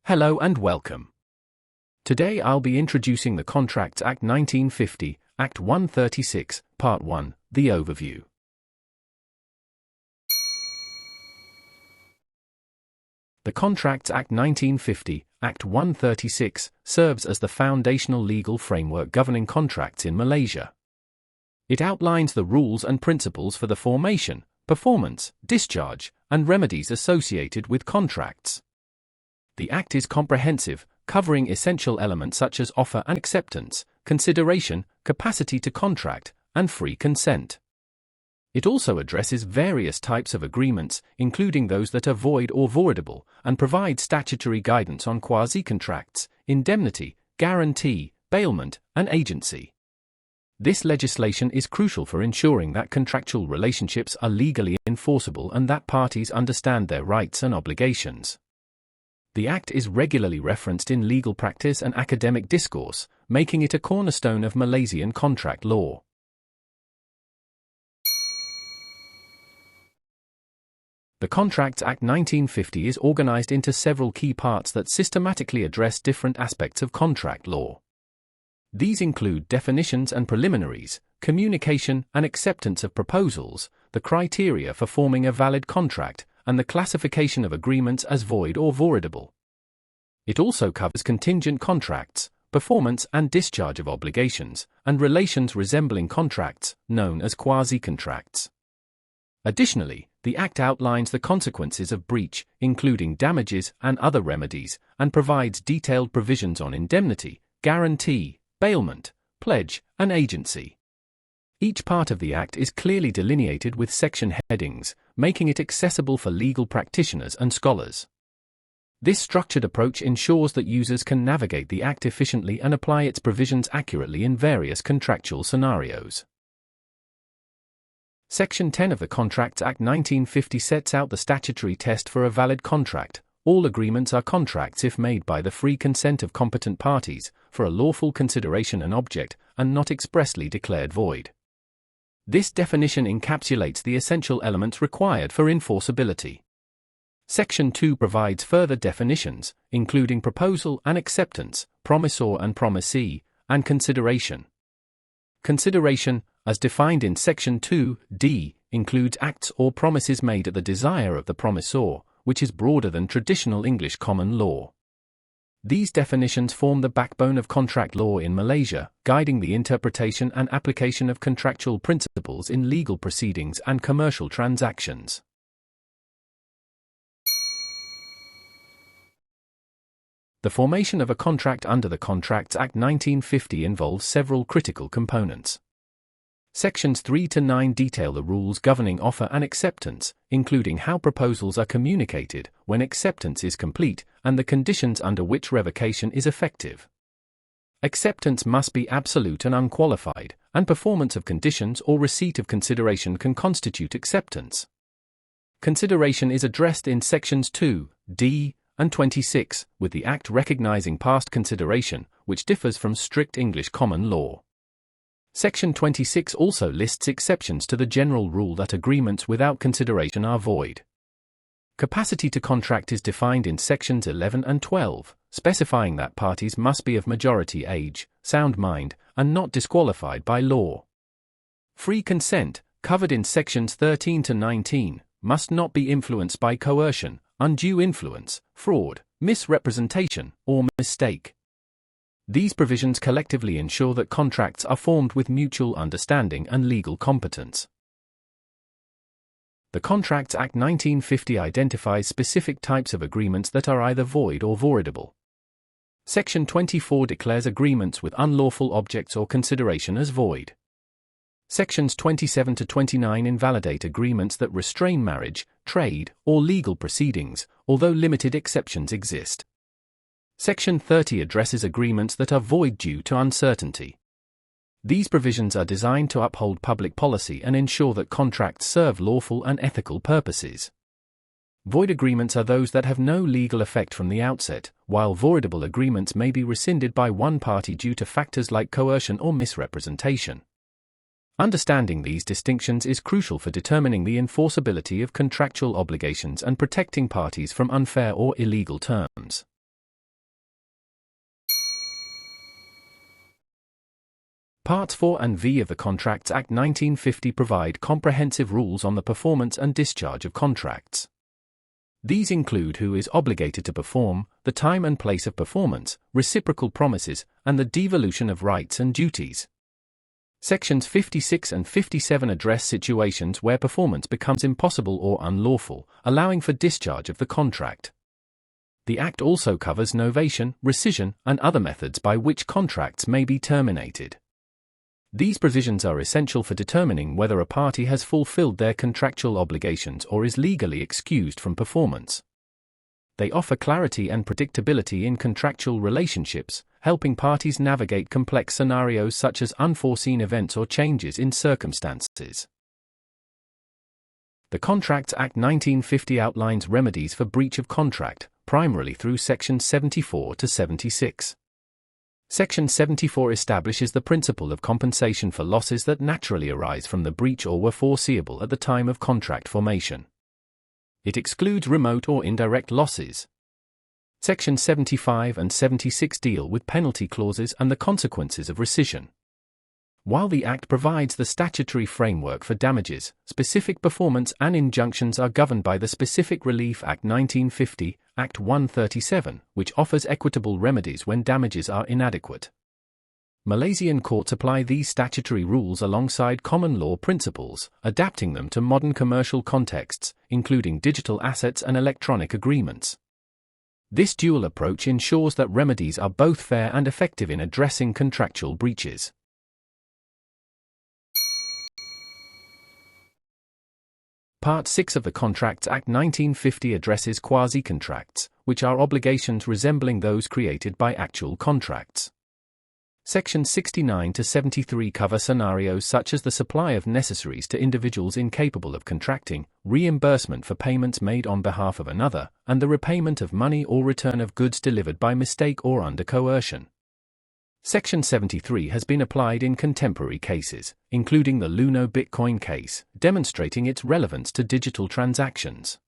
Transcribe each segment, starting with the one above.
Hello and welcome. Today I'll be introducing the Contracts Act 1950, Act 136, Part 1, the overview. The Contracts Act 1950, Act 136, serves as the foundational legal framework governing contracts in Malaysia. It outlines the rules and principles for the formation, performance, discharge, and remedies associated with contracts. The Act is comprehensive, covering essential elements such as offer and acceptance, consideration, capacity to contract, and free consent. It also addresses various types of agreements, including those that are void or voidable, and provides statutory guidance on quasi-contracts, indemnity, guarantee, bailment, and agency. This legislation is crucial for ensuring that contractual relationships are legally enforceable and that parties understand their rights and obligations. The Act is regularly referenced in legal practice and academic discourse, making it a cornerstone of Malaysian contract law. The Contracts Act 1950 is organized into several key parts that systematically address different aspects of contract law. These include definitions and preliminaries, communication and acceptance of proposals, the criteria for forming a valid contract, and the classification of agreements as void or voidable. It also covers contingent contracts, performance and discharge of obligations, and relations resembling contracts, known as quasi-contracts. Additionally, the Act outlines the consequences of breach, including damages and other remedies, and provides detailed provisions on indemnity, guarantee, bailment, pledge, and agency. Each part of the Act is clearly delineated with section headings, making it accessible for legal practitioners and scholars. This structured approach ensures that users can navigate the Act efficiently and apply its provisions accurately in various contractual scenarios. Section 10 of the Contracts Act 1950 sets out the statutory test for a valid contract. All agreements are contracts if made by the free consent of competent parties, for a lawful consideration and object, and not expressly declared void. This definition encapsulates the essential elements required for enforceability. Section 2 provides further definitions, including proposal and acceptance, promisor and promisee, and consideration. Consideration, as defined in Section 2(d), includes acts or promises made at the desire of the promisor, which is broader than traditional English common law. These definitions form the backbone of contract law in Malaysia, guiding the interpretation and application of contractual principles in legal proceedings and commercial transactions. The formation of a contract under the Contracts Act 1950 involves several critical components. Sections 3 to 9 detail the rules governing offer and acceptance, including how proposals are communicated, when acceptance is complete, and the conditions under which revocation is effective. Acceptance must be absolute and unqualified, and performance of conditions or receipt of consideration can constitute acceptance. Consideration is addressed in Sections 2(d) and 26, with the Act recognizing past consideration, which differs from strict English common law. Section 26 also lists exceptions to the general rule that agreements without consideration are void. Capacity to contract is defined in Sections 11 and 12, specifying that parties must be of majority age, sound mind, and not disqualified by law. Free consent, covered in Sections 13 to 19, must not be influenced by coercion, undue influence, fraud, misrepresentation, or mistake. These provisions collectively ensure that contracts are formed with mutual understanding and legal competence. The Contracts Act 1950 identifies specific types of agreements that are either void or voidable. Section 24 declares agreements with unlawful objects or consideration as void. Sections 27 to 29 invalidate agreements that restrain marriage, trade, or legal proceedings, although limited exceptions exist. Section 30 addresses agreements that are void due to uncertainty. These provisions are designed to uphold public policy and ensure that contracts serve lawful and ethical purposes. Void agreements are those that have no legal effect from the outset, while voidable agreements may be rescinded by one party due to factors like coercion or misrepresentation. Understanding these distinctions is crucial for determining the enforceability of contractual obligations and protecting parties from unfair or illegal terms. Parts 4 and V of the Contracts Act 1950 provide comprehensive rules on the performance and discharge of contracts. These include who is obligated to perform, the time and place of performance, reciprocal promises, and the devolution of rights and duties. Sections 56 and 57 address situations where performance becomes impossible or unlawful, allowing for discharge of the contract. The Act also covers novation, rescission, and other methods by which contracts may be terminated. These provisions are essential for determining whether a party has fulfilled their contractual obligations or is legally excused from performance. They offer clarity and predictability in contractual relationships, helping parties navigate complex scenarios such as unforeseen events or changes in circumstances. The Contracts Act 1950 outlines remedies for breach of contract, primarily through Sections 74 to 76. Section 74 establishes the principle of compensation for losses that naturally arise from the breach or were foreseeable at the time of contract formation. It excludes remote or indirect losses. Sections 75 and 76 deal with penalty clauses and the consequences of rescission. While the Act provides the statutory framework for damages, specific performance and injunctions are governed by the Specific Relief Act 1950, Act 137, which offers equitable remedies when damages are inadequate. Malaysian courts apply these statutory rules alongside common law principles, adapting them to modern commercial contexts, including digital assets and electronic agreements. This dual approach ensures that remedies are both fair and effective in addressing contractual breaches. Part 6 of the Contracts Act 1950 addresses quasi-contracts, which are obligations resembling those created by actual contracts. Sections 69 to 73 cover scenarios such as the supply of necessaries to individuals incapable of contracting, reimbursement for payments made on behalf of another, and the repayment of money or return of goods delivered by mistake or under coercion. Section 73 has been applied in contemporary cases, including the Luno Bitcoin case, demonstrating its relevance to digital transactions.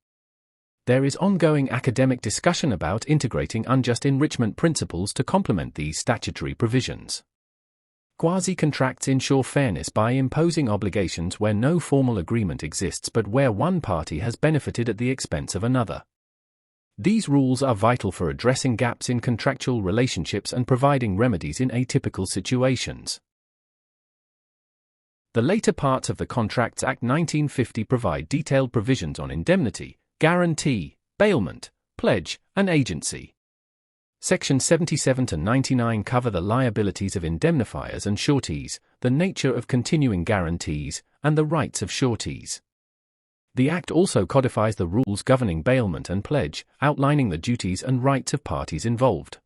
There is ongoing academic discussion about integrating unjust enrichment principles to complement these statutory provisions. Quasi-contracts ensure fairness by imposing obligations where no formal agreement exists but where one party has benefited at the expense of another. These rules are vital for addressing gaps in contractual relationships and providing remedies in atypical situations. The later parts of the Contracts Act 1950 provide detailed provisions on indemnity, guarantee, bailment, pledge, and agency. Sections 77 to 99 cover the liabilities of indemnifiers and sureties, the nature of continuing guarantees, and the rights of sureties. The Act also codifies the rules governing bailment and pledge, outlining the duties and rights of parties involved.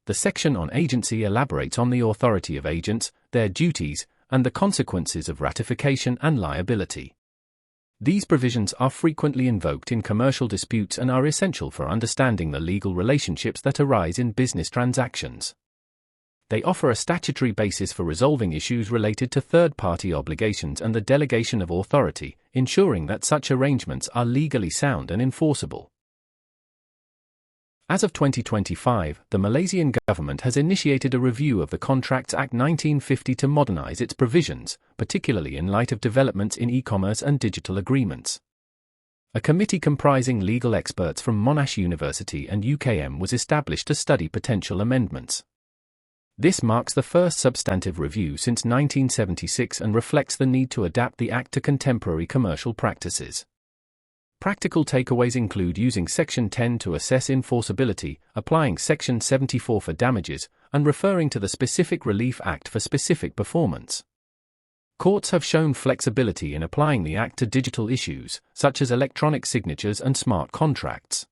The section on agency elaborates on the authority of agents, their duties, and the consequences of ratification and liability. These provisions are frequently invoked in commercial disputes and are essential for understanding the legal relationships that arise in business transactions. They offer a statutory basis for resolving issues related to third-party obligations and the delegation of authority, ensuring that such arrangements are legally sound and enforceable. As of 2025, the Malaysian government has initiated a review of the Contracts Act 1950 to modernize its provisions, particularly in light of developments in e-commerce and digital agreements. A committee comprising legal experts from Monash University and UKM was established to study potential amendments. This marks the first substantive review since 1976 and reflects the need to adapt the Act to contemporary commercial practices. Practical takeaways include using Section 10 to assess enforceability, applying Section 74 for damages, and referring to the Specific Relief Act for specific performance. Courts have shown flexibility in applying the Act to digital issues, such as electronic signatures and smart contracts.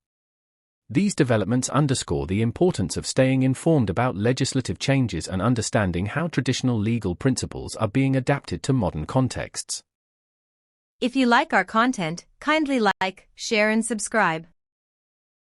These developments underscore the importance of staying informed about legislative changes and understanding how traditional legal principles are being adapted to modern contexts. If you like our content, kindly like, share and subscribe.